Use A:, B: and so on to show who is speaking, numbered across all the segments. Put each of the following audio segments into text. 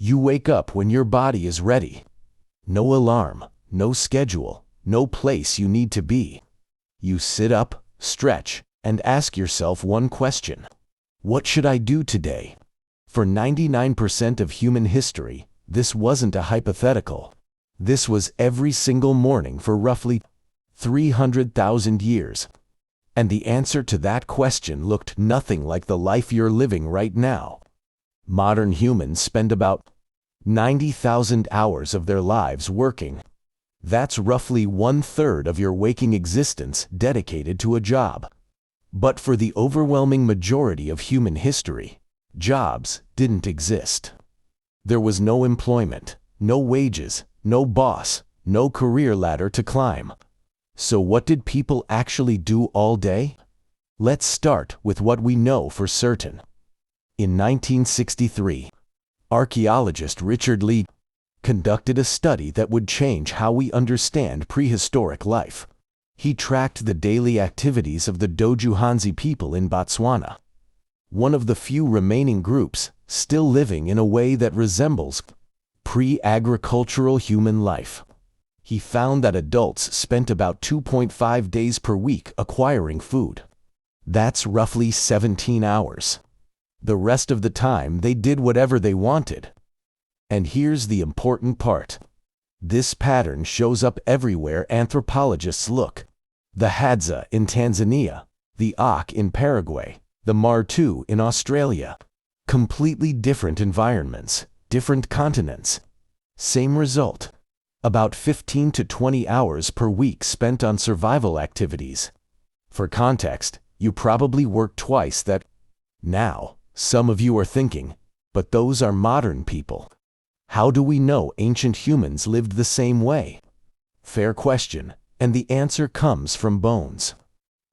A: You wake up when your body is ready. No alarm, no schedule, no place you need to be. You sit up, stretch, and ask yourself one question. What should I do today? For 99% of human history, this wasn't a hypothetical. This was every single morning for roughly 300,000 years. And the answer to that question looked nothing like the life you're living right now. Modern humans spend about 90,000 hours of their lives working. That's roughly 1/3 of your waking existence dedicated to a job. But for the overwhelming majority of human history, jobs didn't exist. There was no employment, no wages, no boss, no career ladder to climb. So what did people actually do all day? Let's start with what we know for certain. In 1963, archaeologist Richard Lee conducted a study that would change how we understand prehistoric life. He tracked the daily activities of the Doju people in Botswana, one of the few remaining groups still living in a way that resembles pre-agricultural human life. He found that adults spent about 2.5 days per week acquiring food. That's roughly 17 hours. The rest of the time they did whatever they wanted. And here's the important part. This pattern shows up everywhere anthropologists look. The Hadza in Tanzania, the Ak in Paraguay, the Martu in Australia. Completely different environments, different continents. Same result. About 15 to 20 hours per week spent on survival activities. For context, you probably work twice that. Now, some of you are thinking, but those are modern people. How do we know ancient humans lived the same way? Fair question, and the answer comes from bones.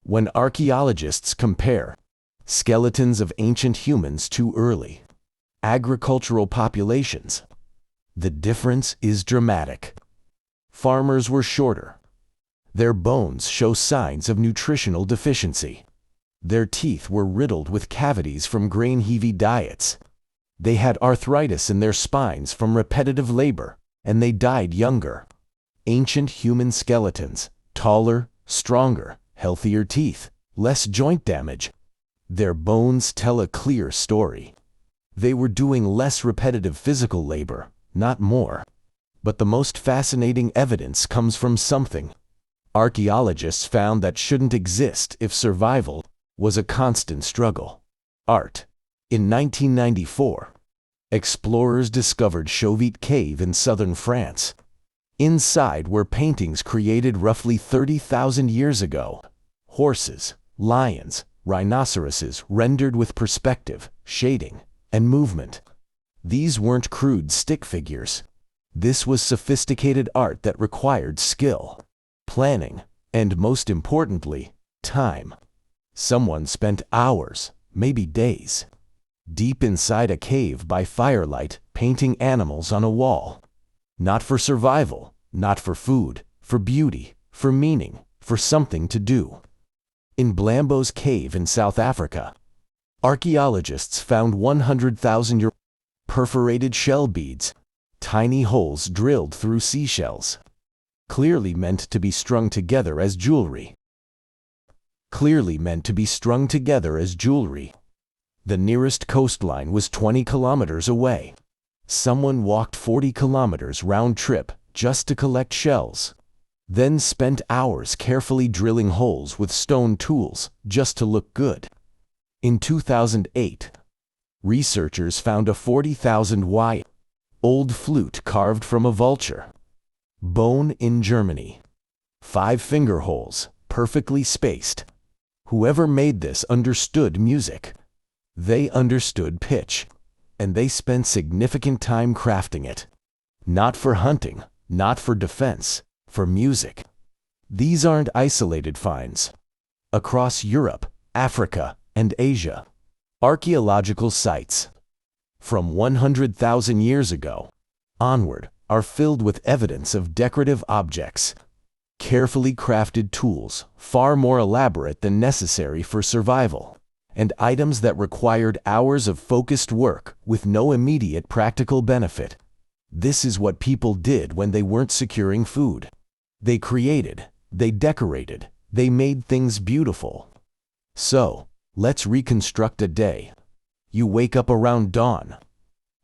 A: When archaeologists compare skeletons of ancient humans to early agricultural populations, the difference is dramatic. Farmers were shorter. Their bones show signs of nutritional deficiency. Their teeth were riddled with cavities from grain-heavy diets. They had arthritis in their spines from repetitive labor, and they died younger. Ancient human skeletons, taller, stronger, healthier teeth, less joint damage. Their bones tell a clear story. They were doing less repetitive physical labor, not more. But the most fascinating evidence comes from something archaeologists found that shouldn't exist if survival was a constant struggle. Art. In 1994, explorers discovered Chauvet Cave in southern France. Inside were paintings created roughly 30,000 years ago. Horses, lions, rhinoceroses rendered with perspective, shading, and movement. These weren't crude stick figures. This was sophisticated art that required skill, planning, and most importantly, time. Someone spent hours, maybe days, deep inside a cave by firelight, painting animals on a wall. Not for survival, not for food, for beauty, for meaning, for something to do. In Blambo's cave in South Africa, archaeologists found 100,000-year perforated shell beads, tiny holes drilled through seashells, clearly meant to be strung together as jewelry. The nearest coastline was 20 kilometers away. Someone walked 40 kilometers round trip just to collect shells, then spent hours carefully drilling holes with stone tools just to look good. In 2008, researchers found a 40,000-old flute carved from a vulture bone in Germany. 5 finger holes, perfectly spaced. Whoever made this understood music. They understood pitch, and they spent significant time crafting it. Not for hunting, not for defense, for music. These aren't isolated finds. Across Europe, Africa, and Asia, archaeological sites from 100,000 years ago onward are filled with evidence of decorative objects, carefully crafted tools, far more elaborate than necessary for survival. and items that required hours of focused work with no immediate practical benefit. This is what people did when they weren't securing food. They created, they decorated, they made things beautiful. So, let's reconstruct a day. You wake up around dawn.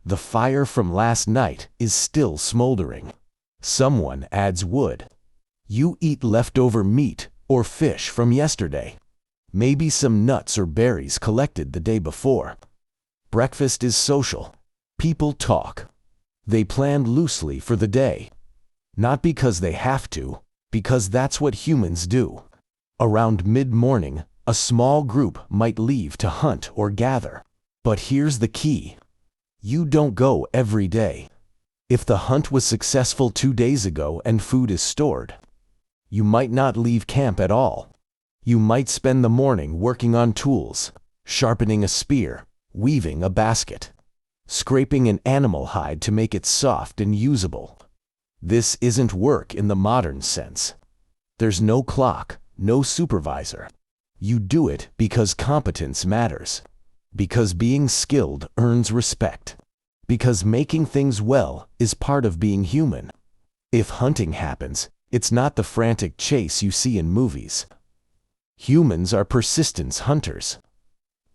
A: The fire from last night is still smoldering. Someone adds wood. You eat leftover meat or fish from yesterday. Maybe some nuts or berries collected the day before. Breakfast is social. People talk. They plan loosely for the day. Not because they have to, because that's what humans do. Around mid-morning, a small group might leave to hunt or gather. But here's the key. You don't go every day. If the hunt was successful 2 days ago and food is stored, you might not leave camp at all. You might spend the morning working on tools, sharpening a spear, weaving a basket, scraping an animal hide to make it soft and usable. This isn't work in the modern sense. There's no clock, no supervisor. You do it because competence matters, because being skilled earns respect, because making things well is part of being human. If hunting happens, it's not the frantic chase you see in movies. Humans are persistence hunters.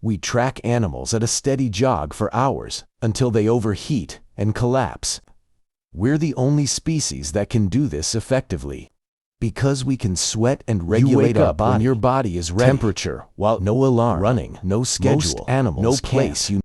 A: We track animals at a steady jog for hours until they overheat and collapse. We're the only species that can do this effectively. Because we can sweat and regulate our body when your body is ready. Temperature, while no alarm, running, no schedule, most animals, no place you